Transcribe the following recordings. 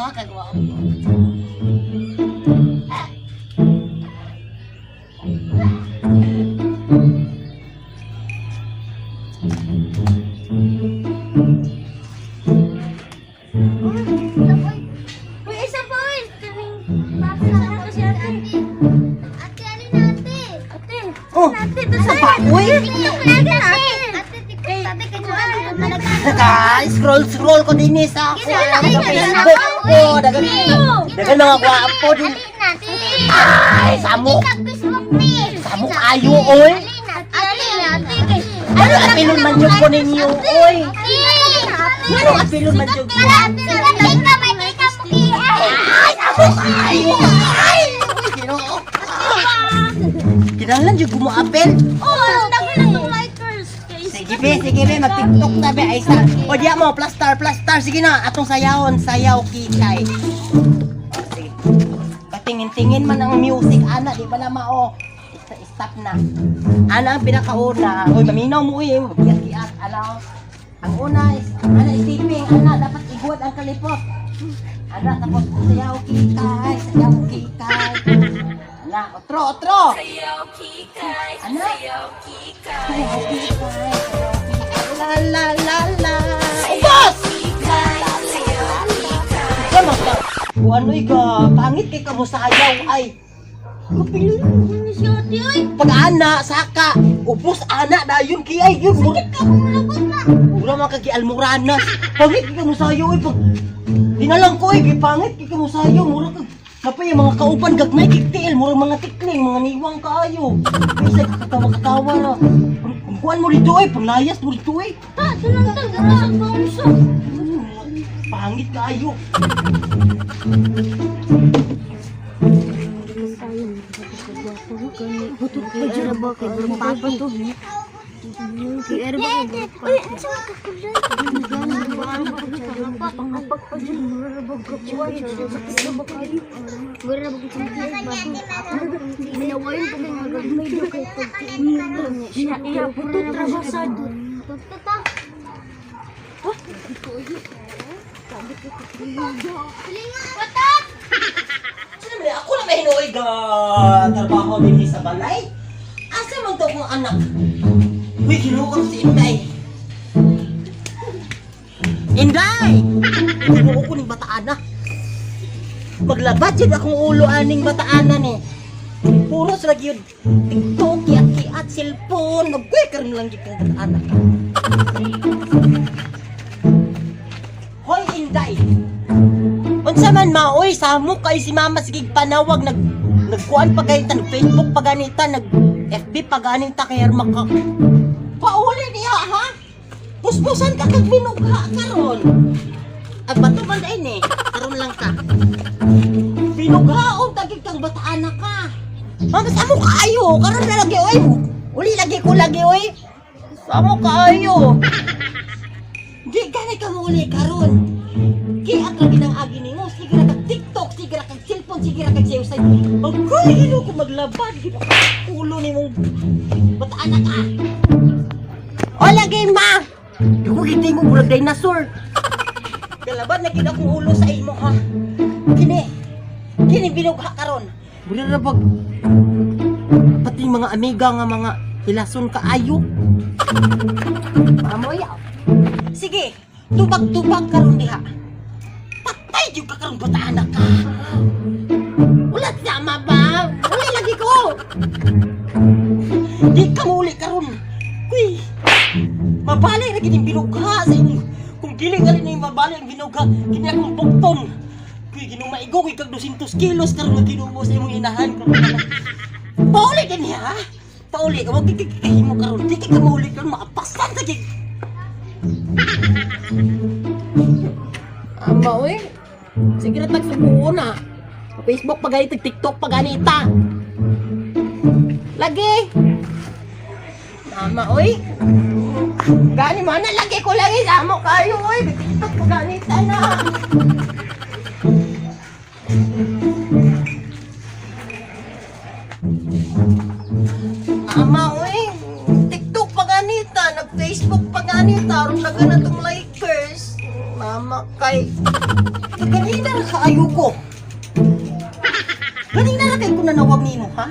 kagwapo. Uy, isa po eh. Papasama ko si ate. Ate, alin na ate? Ate, Oh, ate, ito sa sa'yo. pa, uy. TikTok lagi na ate. Ate, TikTok ate, kaya Naka-scroll ko din sa Facebook ko. Dagan mga gwapo din. Ay, samok. Samok ayo, oy. Ano apilon man yung ko ninyo, oy? Ano apilon man yung ko? Ay, samok ayo. Ay, Ginoo. Kinahanglan yung gumaapel. Sige be, mag-tiktok na be. Ay, o diya mo, plus star. Sige na, atong sayawon, sayaw kikay. O, sige. Patingin-tingin man ang music, ana, di ba na mao? Stop na. Ana ang pinakauna. Uy, maminaw mo eh. Magkiat-kiat. Ano? Ang una is, ana, isiping. Ana, dapat iguad ang kalipot. Ana, tapos sayaw kikay. Ana, otro. Ana? Sayaw kikay. La. Ubos! Kaya magka. Ano'y ka, pangit kay ka mo sayaw ay. Kapilin ni si ate ay. Pag ana, saka, ubos ana dayon kiyay yun. Sakit ka kung lagot na. Wala mga kagialmoranas. Pangit kay ka mo sayaw ay. Dinalang ko ay, pangit kay ka mo sayaw. Mura ka. Kapay mga kauban gagmay kiktiil, mura mga tikling, mga niwang kaayo. Kasi kakatawa na. Kuhan mo rito ay, panglayas mo rito ay. Ta, sunang tagdara sa bangsa. Pangit kaayo. Butuh baju ba kay berpapa tuh. Kaya ba kay Ako na may hinuoy ga trabaho din sa balay. Asa man to kong anak? Uy, kinuha si Inday. Inday! Kinuha ko ning bataan na. Maglabat yun akong ulo aning bataanan eh. Puro sa lagi yun. TikTok, kiat-kiat, cellphone. Nagkwekar lang yun kang bataanan. Hoy, Inday! Unsa man maoy, samok kay si mama sige panawag nagkuan pa ganita, nag-Facebook pa ganita, nag-FB pa ganita kay maka. Pauli niya ha? Puspusan ka kag binugha karon. Ag bato man dai ni, karon lang ka. Binughaon tagig kang bataan ka. Mama samo kaayo, karon na lagi oy. Uli lagi ko lagi oy. Samo kaayo. Di gani ka mo uli karon. Kaya lagi ng agi ninyo, sige na kag TikTok, sige na kag cellphone, sige na kag sayo-sayo. Agay, hino ko maglabad, hino ko ulo ni mong bataan ka. O, lagay ma! Di ko hindi mo bulag dinosaur. Kalabad na kita kong ulo sa imo ha. Kini binugha karon. Mula na bag, pati mga amiga nga mga hilason kaayo. Mamoyaw. Sige, tubag-tubag karon diha. Patay yung kakarong bataan ka. Ulat sama ba? Uli lagi ko. Di ka muli karon. Kuy, mabalik lagi yung binugha sa inyo. Kung giling alin na yung mabalik yung binugha, kini akong bukton. Kuy, ginong maigong ikag 200 kilos karon nga ginumo sa imong inahan. Pauli din ha? Pauli, huwag kikikahin mo karon. Di ka muli karon, makapasan sa kik. Amba, oy. Sige na tagsubuo na. Facebook pa ganito, TikTok pa ganita. Lagi. Mama, oy. Gani mana lagi ko lagi. Amo kayo, oy. TikTok pa ganita na. Mama, oy. TikTok pa ganita. Nag-Facebook pa ganita. Aron na ganitong likers. Mama, kay... Kanina na kaayo ko. Kanina na kayo ko nanawag nimo, ha?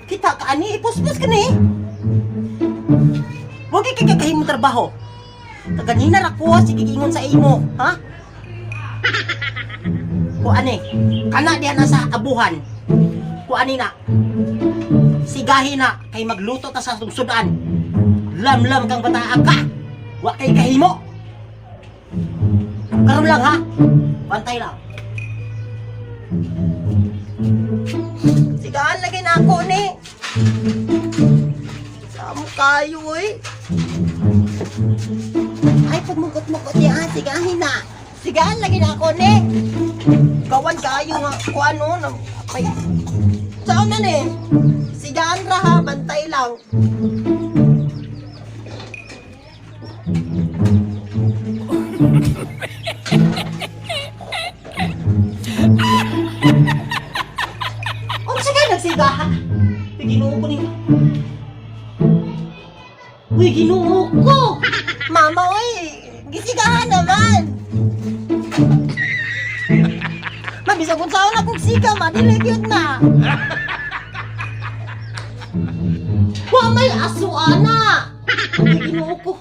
Kita ka ani, ipos-pos ka ni. Huwag ikikikahin mo trabaho. Kanina ra ko, sige ingon sa imo, ha? Kuan kana diha na sa abuhan. Kuan na. Sigahin na kay magluto ta sa sugsudan. Lam-lam kang bataa ka. Wa kay kahimo. Karon lang ha. Bantay lang. Sigahan lagi na ako ni. Samo kayo Ay, pagmugot-mugot niya, sigahin na. Sigahan lagi na ako ni. Gawan kayo nga, kung ano, ay, saan na ni? Sigahan ra ha, bantay lang. Oh, sige, nagsigahan. Uy, ginoo ko ni. Uy, ginoo ko. Mama, uy, gisigahan naman. Mabisa kung saan akong siga, madilig yun na. Wa may aso, ana. Uy, ginoo ko.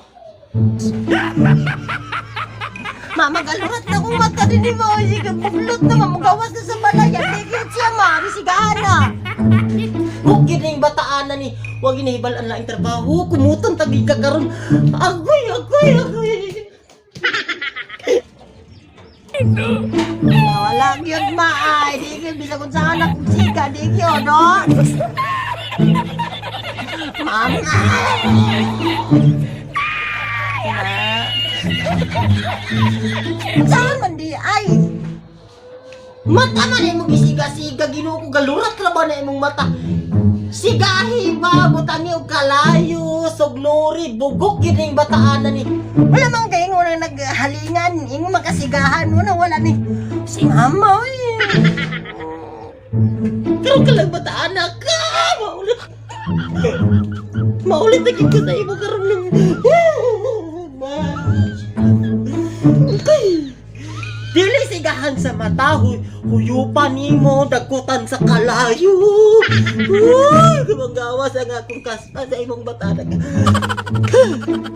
Mama, galuhat na kong mata din ni mo. Sige, puplot na mamugawas na sa balay. Ligit siya, ma. Bisigahan na. Huwag na yung bataan na ni. Huwag inahibalaan lang ang trabaho. Kumutan tabi ka karon. Agoy. Wala yun, ma. Ay, di yun. Bisa kung saan akong siga. Di yun, no? Mama. Saan man di ay? Mata man ay mong isiga-siga, ginoo ko galurat ra ba na imong mata? Sigahi ba, butangi og kalayo, sognori, bugok gining bataan na ni. Wala man kay ingon na naghalingan, ingon makasigahan mo na wala ni. Si mama oy. Karon ka lang bataan na ka. Maulit na kita sa imo karon lang. Dili sigahan sa mata, huyupan nimo, dagutan sa kalayo. Uy, gumagawas ang akong kaspa sa imong bata.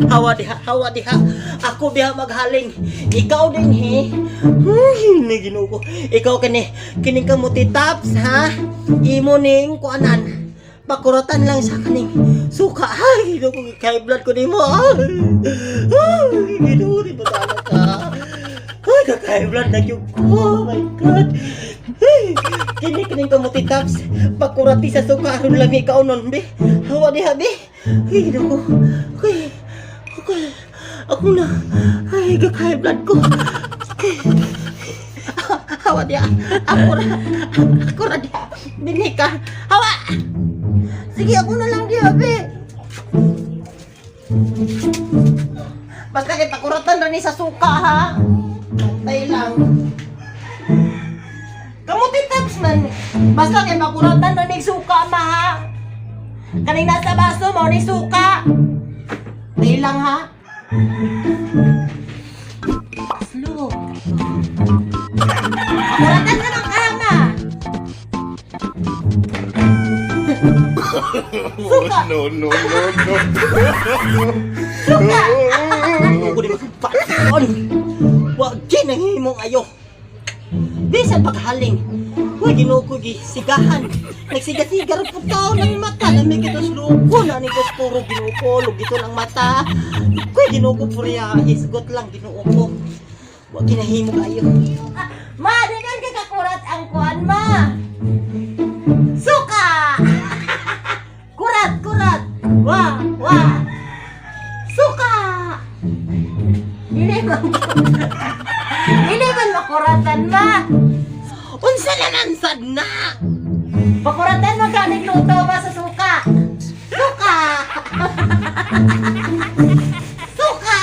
Hawa diha. Ako diha maghaling. Ikaw din he. Ginoo ko. Ikaw kining kamuti taps ha. Imo ning kuanan. Pakuratan lang sa kaning suka. Ay, ginoo ko kay blood ko nimo. Ay, ginoo ri bata ka. Ay, kakaiblad na yung oh my God. Ay, kining kamuti taps. Pagkurati sa sukaron lang ikaw nun, be. Hawa di habi. Ay, naku. Okay. Ako na. Ay, kakaiblad ko. Hawa di ha. Ako na di ha. Dinig ka. Hawa. Sige, ako na lang di habi. Basta kita kuratan na ni sa suka ha. Bantay lang. Kamuti taps man. Basta kay makuratan na ni suka ma ha. Kaning nasa baso mo ni suka. Bantay lang ha. Paslo. Makuratan na ng kama. Suka. No. Suka. Ako di magpapalon. Wag ginang himong ayo. Bisan paghaling. Huwag ginoo ko gisigahan. Nagsiga-siga rin po tao ng mata. Lamig ito sa lupo na ni puro ginoo ko. Lugito ng mata. Huwag ginoo ko puriya. Isgot lang ginoo ko. Wag ginahimong ayo. Ma, dinan ka kakurat ang kuan ma. Suka! Kurat! Wah! Suka! Dili man makuratan ma. Unsa naman sad na? Pakuratan mo ka nagluto ba sa suka? Suka!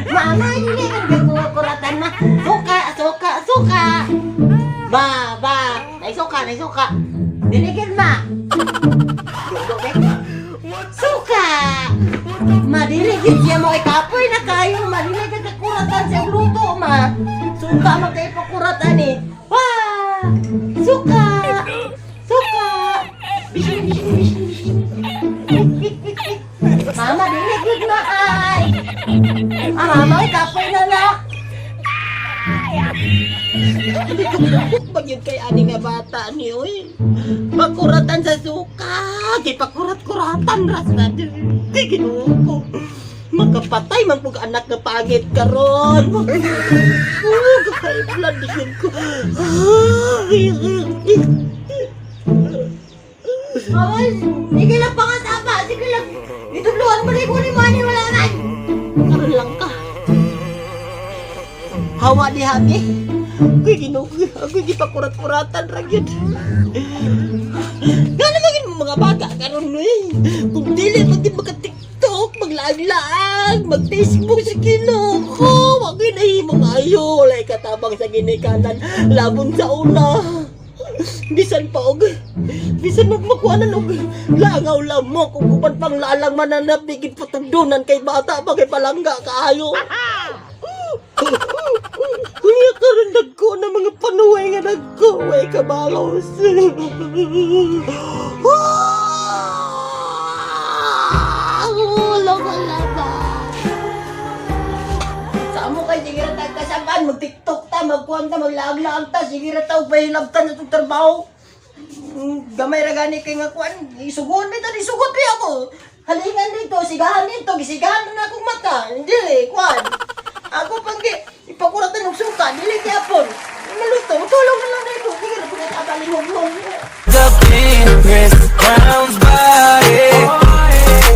Mama, dili man kakuratan ma. Suka! Ba! Nay suka. Diligid ma. Suka! Madiligid siya mo ikapoy na kayo. Madiligid kakuratan sa luto ma. suka magkaipakurat ani. Wah! Suka! Suka! Bising, bising, bising, bising. Mama, diligid na ay! Mama, kapoy na na! Hindi ko binukot pag yun kay ani nga bata ni oy. Pakuratan sa suka, kay pakurat-kuratan ras na din. Kay Ginoo ko. Magkapatay man pug anak nga pangit karon. Kay blood din ko. Ay, sige lang pangataba, sige lang. Itubluan mo rin ni Manny, wala na. Karon lang ka. Hawa di hati. Kay Ginoo, ako di pakurat-kuratan ra gyud. Ngano magin mga bata karon eh. Kung dili pag magka-TikTok, maglaag-laag, mag-Facebook sa Ginoo ko, wag ginahimong ayo, walay katabang sa ginikanan, labon sa una. Bisan pa og, bisan magmakuanan og langaw lamok kung kupan pang lalang mananap bigid patagdunan kay bata ba kay palangga kaayo. Kuya karon dagko na mga panuway nga nagkuway kabalos. Laba-laba. Samo kay sige ra tag kasaban mag-TikTok ta, magkuan ta, maglaag-laag ta, sige ra ta og pahilabtan sa tong trabaho. Gamay ra gani kay nga kuan, isugod mi ta, isugod mi ako. Halingan dito, sigahan dito, gisigahan na akong mata. Hindi kuan. Ako pang ipakuratan ng suka, dili gyapon. Maluto, tulong na lang dito. Sige ra pud ta balingog-log. The Chris Brown's body.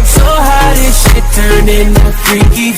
So how this shit turned into freaky.